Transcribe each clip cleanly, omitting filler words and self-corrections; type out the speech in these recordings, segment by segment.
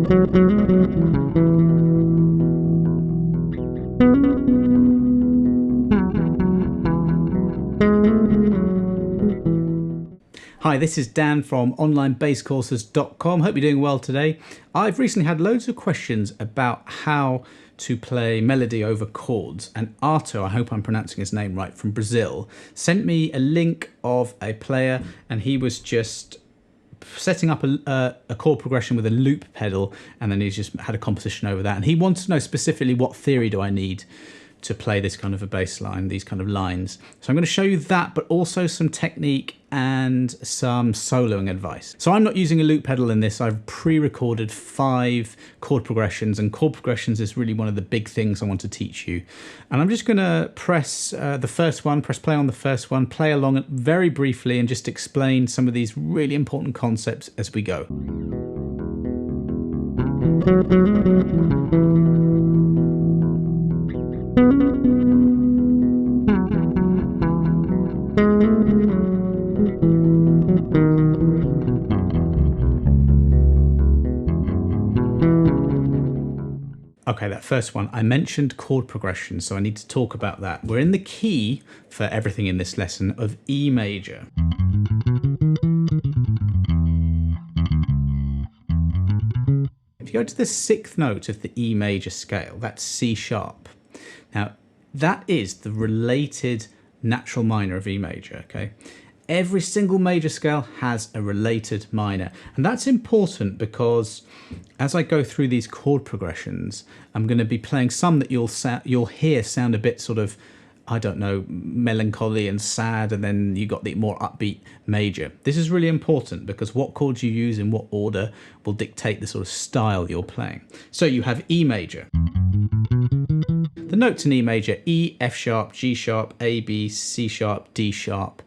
Hi, this is Dan from onlinebasscourses.com. Hope you're doing well today. I've recently had loads of questions about how to play melody over chords, and Arto, I hope I'm pronouncing his name right, from Brazil, sent me a link of a player, and he was just setting up a chord progression with a loop pedal, and then he's just had a composition over that, and he wants to know specifically what theory do I need to play this kind of a bass line, these kind of lines. So I'm going to show you that, but also some technique and some soloing advice. So I'm not using a loop pedal in this. I've pre-recorded 5 chord progressions, and chord progressions is really one of the big things I want to teach you. And I'm just going to press the first one, press play on the first one, play along it very briefly, and just explain some of these really important concepts as we go. Okay, that first one, I mentioned chord progression, so I need to talk about that. We're in the key for everything in this lesson of E major. If you go to the 6th note of the E major scale, that's C sharp. Now, that is the related natural minor of E major, okay? Every single major scale has a related minor, and that's important because as I go through these chord progressions, I'm going to be playing some that you'll hear sound a bit sort of, I don't know, melancholy and sad, and then you got the more upbeat major. This is really important because what chords you use in what order will dictate the sort of style you're playing. So you have E major. The notes in E major: E, F sharp, G sharp, A, B, C sharp, D sharp,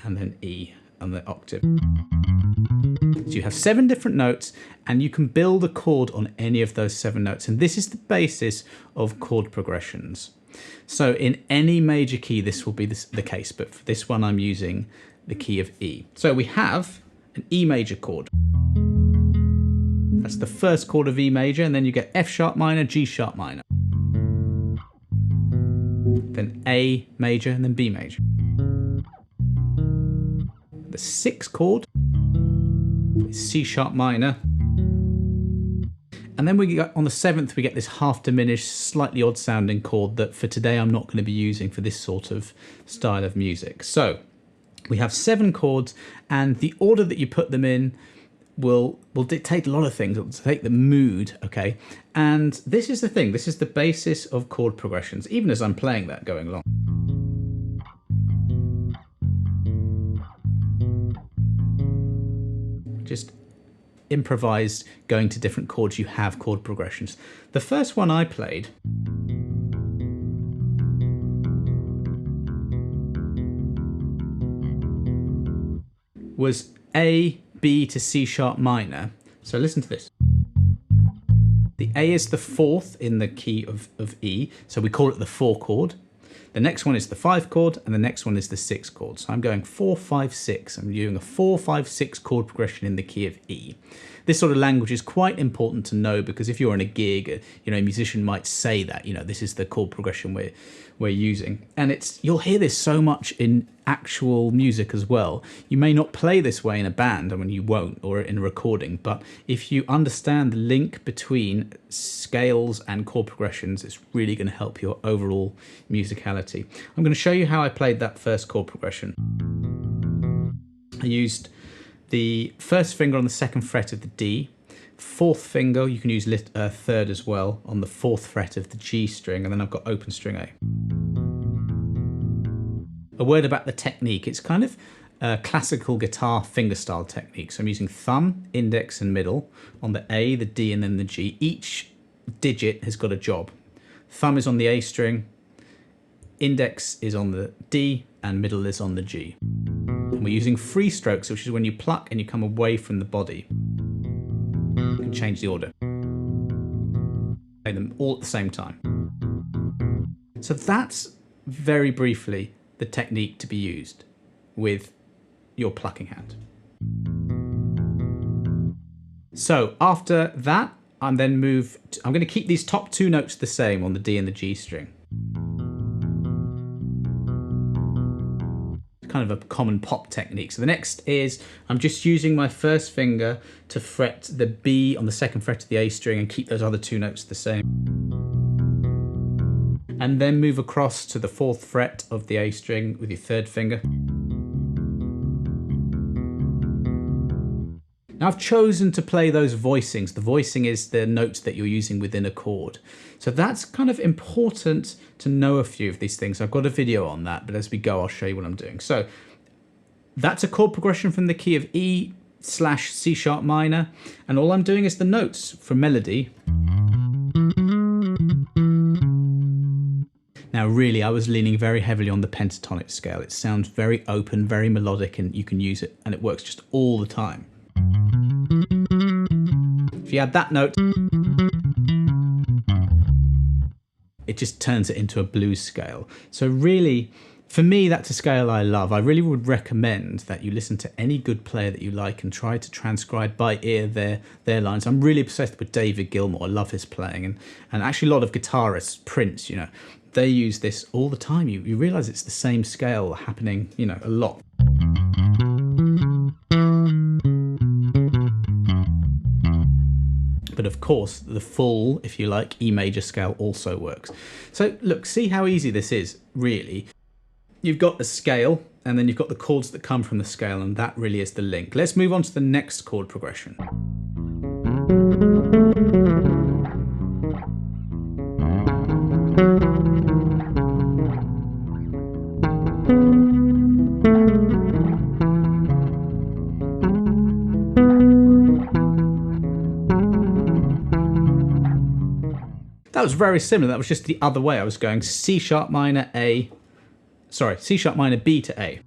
and then E on the octave. So you have 7 different notes, and you can build a chord on any of those 7 notes. And this is the basis of chord progressions. So in any major key, this will be the case, but for this one, I'm using the key of E. So we have an E major chord. That's the first chord of E major, and then you get F sharp minor, G sharp minor, then A major, and then B major. The 6th chord is C sharp minor, and then we get on the 7th, we get this half diminished, slightly odd sounding chord that for today I'm not going to be using for this sort of style of music. So we have 7 chords, and the order that you put them in will dictate a lot of things. It will dictate the mood, okay? And this is the thing, this is the basis of chord progressions, even as I'm playing that going along. Just improvised going to different chords, you have chord progressions. The first one I played was A, B to C sharp minor. So listen to this. The A is the 4th in the key of E, so we call it the 4 chord. The next one is the 5 chord, and the next one is the 6 chord. So I'm going 4, 5, 6. I'm doing a 4, 5, 6 chord progression in the key of E. This sort of language is quite important to know because if you're in a gig, you know, a musician might say that, you know, this is the chord progression we're using. And you'll hear this so much in actual music as well. You may not play this way in a band, I mean, you won't, or in a recording, but if you understand the link between scales and chord progressions, it's really going to help your overall musicality. I'm going to show you how I played that first chord progression. I used the 1st finger on the 2nd fret of the D, 4th finger, you can use 3rd as well, on the 4th fret of the G string, and then I've got open string A. A word about the technique. It's kind of a classical guitar fingerstyle technique. So I'm using thumb, index, and middle on the A, the D, and then the G. Each digit has got a job. Thumb is on the A string, index is on the D, and middle is on the G. And we're using free strokes, which is when you pluck and you come away from the body. You can change the order. Play them all at the same time. So that's very briefly the technique to be used with your plucking hand. So after that, I'm going to keep these top two notes the same on the D and the G string. Kind of a common pop technique. So the next is I'm just using my first finger to fret the B on the second fret of the A string and keep those other two notes the same. And then move across to the fourth fret of the A string with your third finger. Now I've chosen to play those voicings. The voicing is the notes that you're using within a chord. So that's kind of important to know a few of these things. I've got a video on that, but as we go, I'll show you what I'm doing. So that's a chord progression from the key of E/C sharp minor. And all I'm doing is the notes for melody. Now really, I was leaning very heavily on the pentatonic scale. It sounds very open, very melodic, and you can use it, and it works just all the time. If you add that note, it just turns it into a blues scale. So really, for me, that's a scale I love. I really would recommend that you listen to any good player that you like and try to transcribe by ear their lines. I'm really obsessed with David Gilmour. I love his playing, and actually a lot of guitarists, Prince, you know, they use this all the time. You realize it's the same scale happening, you know, a lot. But of course, the full, if you like, E major scale also works. So look, see how easy this is, really. You've got the scale, and then you've got the chords that come from the scale, and that really is the link. Let's move on to the next chord progression. That was very similar. That was just the other way. I was going C sharp minor B to A.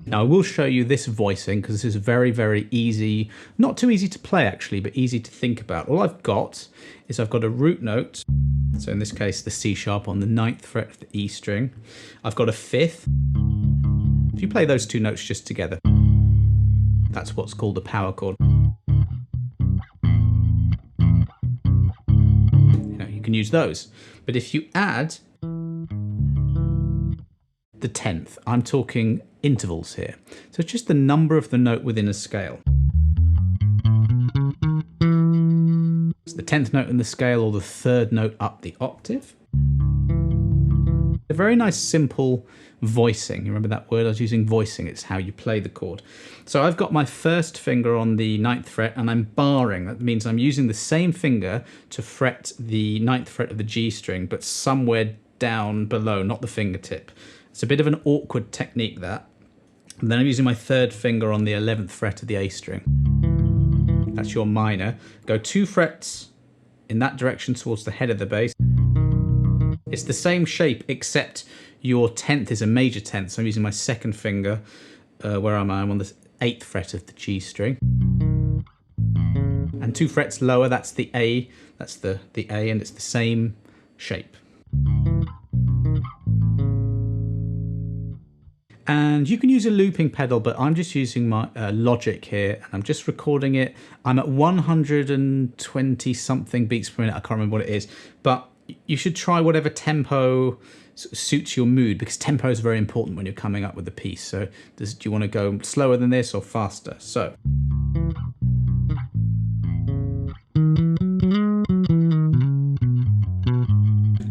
Now I will show you this voicing because this is very, very easy. Not too easy to play actually, but easy to think about. All I've got is I've got a root note. So in this case, the C sharp on the 9th fret of the E string. I've got a 5th. If you play those two notes just together, that's what's called a power chord. You can use those. But if you add the 10th, I'm talking intervals here. So it's just the number of the note within a scale. It's the 10th note in the scale or the 3rd note up the octave. A very nice simple voicing. You remember that word I was using? Voicing. It's how you play the chord. So I've got my first finger on the 9th fret and I'm barring. That means I'm using the same finger to fret the 9th fret of the G string, but somewhere down below, not the fingertip. It's a bit of an awkward technique, that. And then I'm using my 3rd finger on the 11th fret of the A string. That's your minor. Go 2 frets in that direction towards the head of the bass. It's the same shape except your 10th is a major 10th. So I'm using my 2nd finger. Where am I? I'm on the 8th fret of the G string. And 2 frets lower, that's the A. That's the A, and it's the same shape. And you can use a looping pedal, but I'm just using my Logic here, and I'm just recording it. I'm at 120 something beats per minute. I can't remember what it is, but you should try whatever tempo suits your mood, because tempo is very important when you're coming up with a piece. So do you want to go slower than this or faster? So.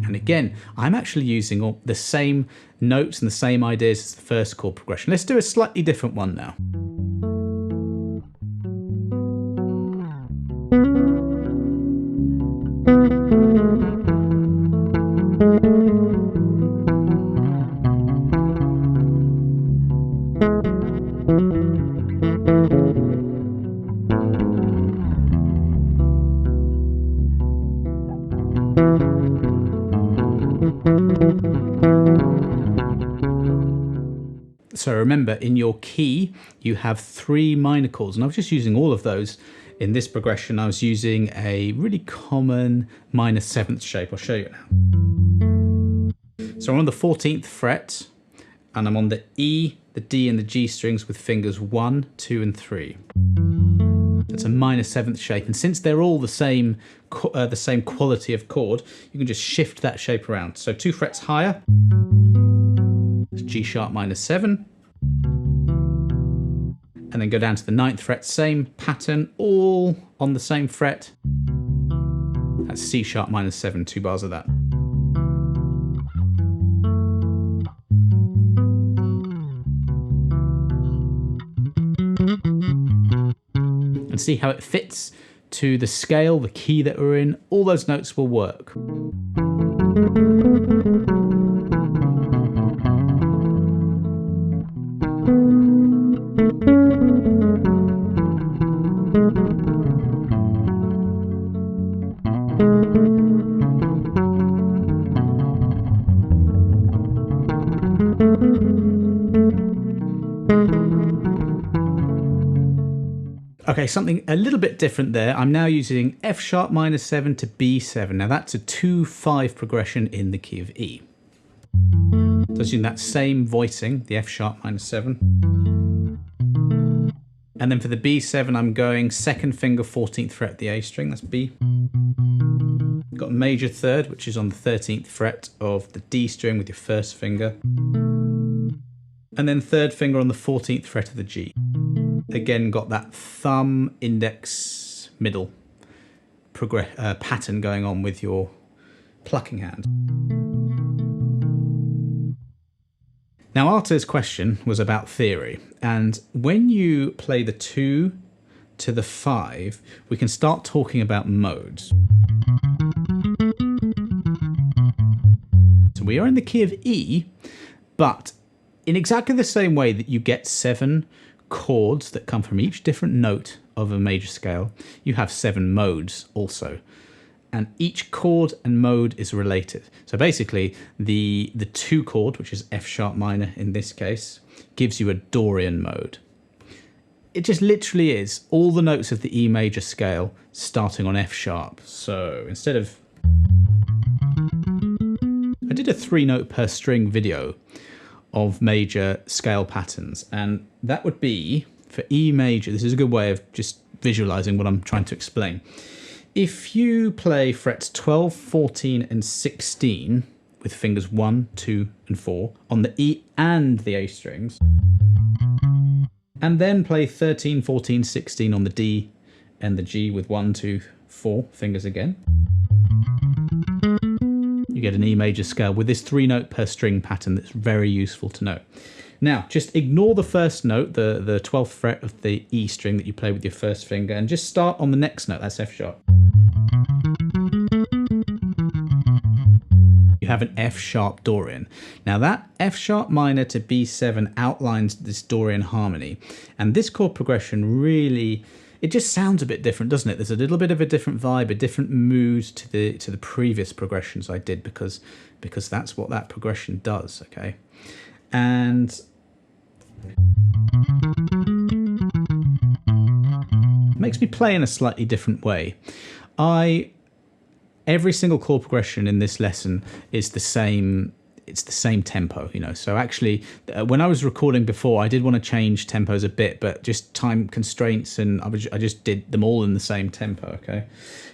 And again, I'm actually using all the same notes and the same ideas as the first chord progression. Let's do a slightly different one now. So remember, in your key, you have 3 minor chords, and I was just using all of those in this progression. I was using a really common minor 7th shape. I'll show you now. So I'm on the 14th fret, and I'm on the E the D and the G strings with fingers 1, 2 and 3. It's a minor seventh shape, and since they're all the same quality of chord, you can just shift that shape around. So 2 frets higher, it's G sharp minor 7, and then go down to the 9th fret, same pattern, all on the same fret. That's C sharp minor 7, 2 bars of that. And see how it fits to the scale, the key that we're in. All those notes will work. Okay, something a little bit different there. I'm now using F sharp minor 7 to B7. Now that's a 2-5 progression in the key of E. So using that same voicing, the F sharp minor 7. And then for the B7, I'm going 2nd finger, 14th fret, the A string, that's B. Got major third, which is on the 13th fret of the D string with your 1st finger. And then 3rd finger on the 14th fret of the G. Again, got that thumb, index, middle pattern going on with your plucking hand. Now, Arta's question was about theory, and when you play the 2 to the 5, we can start talking about modes. So we are in the key of E, but in exactly the same way that you get 7 chords that come from each different note of a major scale, you have 7 modes also. And each chord and mode is related. So basically, the 2 chord, which is F sharp minor in this case, gives you a Dorian mode. It just literally is all the notes of the E major scale starting on F sharp. So instead of... I did a 3-note per string video of major scale patterns, and that would be for E major. This is a good way of just visualizing what I'm trying to explain. If you play frets 12, 14 and 16 with fingers 1, 2 and 4 on the E and the A strings, and then play 13, 14, 16 on the D and the G with 1, 2, 4 fingers again, you get an E major scale with this 3-note per string pattern that's very useful to know. Now, just ignore the first note, the 12th fret of the E string that you play with your 1st finger, and just start on the next note, that's F sharp. You have an F sharp Dorian. Now that F sharp minor to B7 outlines this Dorian harmony, and this chord progression really, it just sounds a bit different, doesn't it? There's a little bit of a different vibe, a different mood to the previous progressions I did, because that's what that progression does, okay? And it makes me play in a slightly different way. Every single chord progression in this lesson is the same. It's the same tempo, you know. So actually, when I was recording before, I did want to change tempos a bit, but just time constraints, and I just did them all in the same tempo, okay?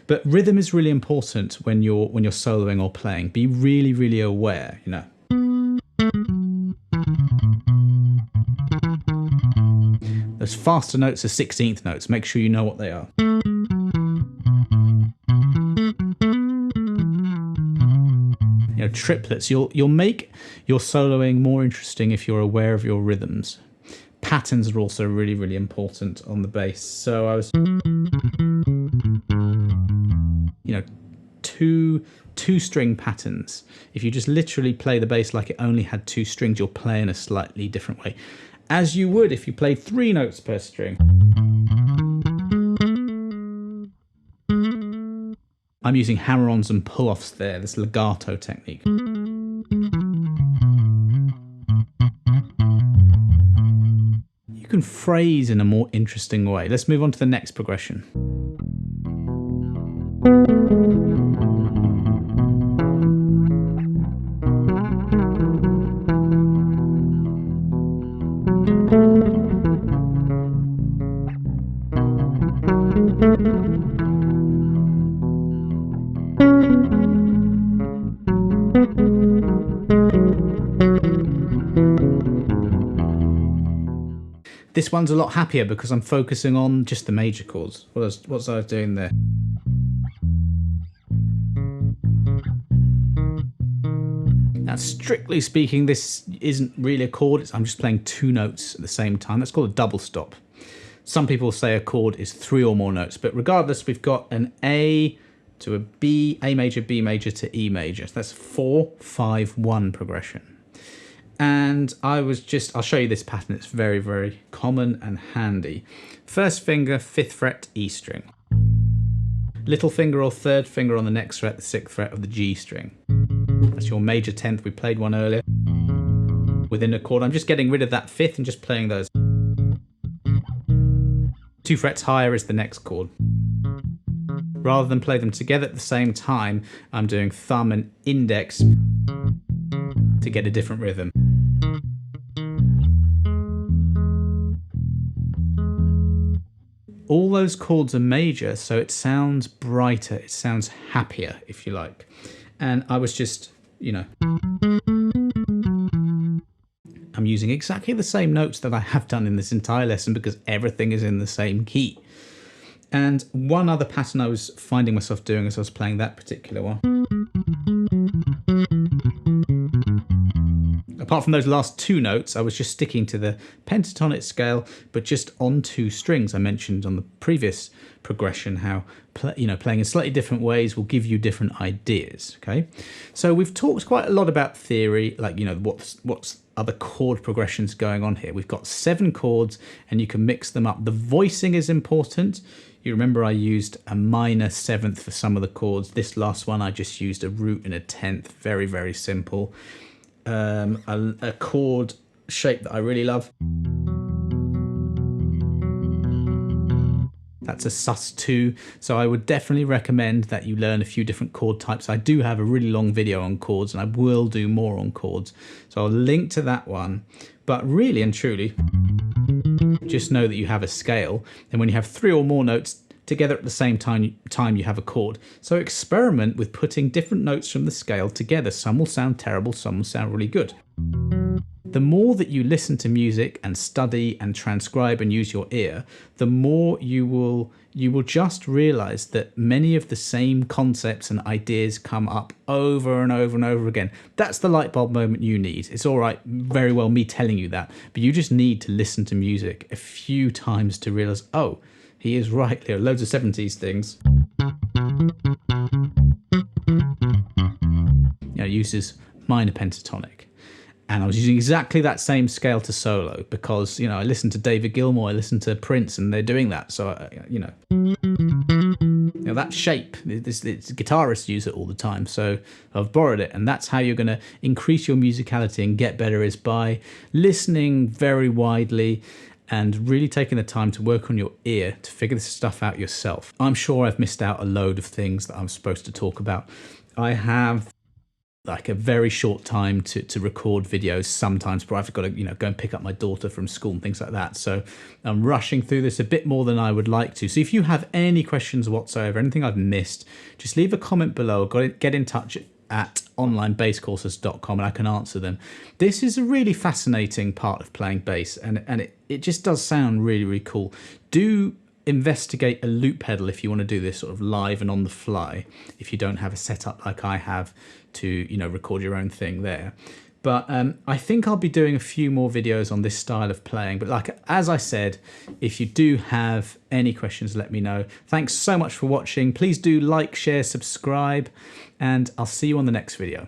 But rhythm is really important when you're soloing or playing. Be really, really aware, you know. Those faster notes are 16th notes. Make sure you know what they are. You know, triplets. You'll make your soloing more interesting if you're aware of your rhythms. Patterns are also really, really important on the bass. So I was, you know, two string patterns. If you just literally play the bass like it only had 2 strings, you'll play in a slightly different way, as you would if you played 3 notes per string. I'm using hammer-ons and pull-offs there, this legato technique. You can phrase in a more interesting way. Let's move on to the next progression. This one's a lot happier because I'm focusing on just the major chords. What was I doing there? Now, strictly speaking, this isn't really a chord. I'm just playing two notes at the same time. That's called a double stop. Some people say a chord is 3 or more notes, but regardless, we've got an A to a B, A major, B major to E major. So that's 4-5-1 progression. And I'll show you this pattern. It's very, very common and handy. First finger, 5th fret, E string. Little finger or 3rd finger on the next fret, the 6th fret of the G string. That's your major 10th. We played one earlier. Within a chord, I'm just getting rid of that 5th and just playing those. 2 frets higher is the next chord. Rather than play them together at the same time, I'm doing thumb and index to get a different rhythm. All those chords are major, so it sounds brighter, it sounds happier, if you like. And I was just, I'm using exactly the same notes that I have done in this entire lesson because everything is in the same key. And one other pattern I was finding myself doing as I was playing that particular one. Apart from those last 2 notes, I was just sticking to the pentatonic scale, but just on 2 strings. I mentioned on the previous progression how playing in slightly different ways will give you different ideas. Okay, so we've talked quite a lot about theory, like what's other chord progressions going on here. We've got 7 chords, and you can mix them up. The voicing is important. You remember I used a minor 7th for some of the chords. This last one I just used a root and a 10th. Very, very simple. A chord shape that I really love. That's a sus2, so I would definitely recommend that you learn a few different chord types. I do have a really long video on chords, and I will do more on chords, so I'll link to that one. But really and truly, just know that you have a scale, and when you have 3 or more notes together at the same time you have a chord. So experiment with putting different notes from the scale together. Some will sound terrible, some will sound really good. The more that you listen to music and study and transcribe and use your ear, the more you will just realize that many of the same concepts and ideas come up over and over and over again. That's the light bulb moment you need. It's all right, very well me telling you that, but you just need to listen to music a few times to realize, oh, he is right. There are loads of 70s things. It uses minor pentatonic. And I was using exactly that same scale to solo because, I listen to David Gilmour, I listen to Prince, and they're doing that. So, that shape, guitarists use it all the time. So I've borrowed it, and that's how you're going to increase your musicality and get better, is by listening very widely and really taking the time to work on your ear to figure this stuff out yourself. I'm sure I've missed out a load of things that I'm supposed to talk about. I have like a very short time to record videos sometimes, but I've got to go and pick up my daughter from school and things like that. So I'm rushing through this a bit more than I would like to. So if you have any questions whatsoever, anything I've missed, just leave a comment below or get in touch at onlinebasscourses.com and I can answer them. This is a really fascinating part of playing bass, and it just does sound really, really cool. Do investigate a loop pedal if you want to do this sort of live and on the fly, if you don't have a setup like I have to record your own thing there. But I think I'll be doing a few more videos on this style of playing. But as I said, if you do have any questions, let me know. Thanks so much for watching. Please do like, share, subscribe, and I'll see you on the next video.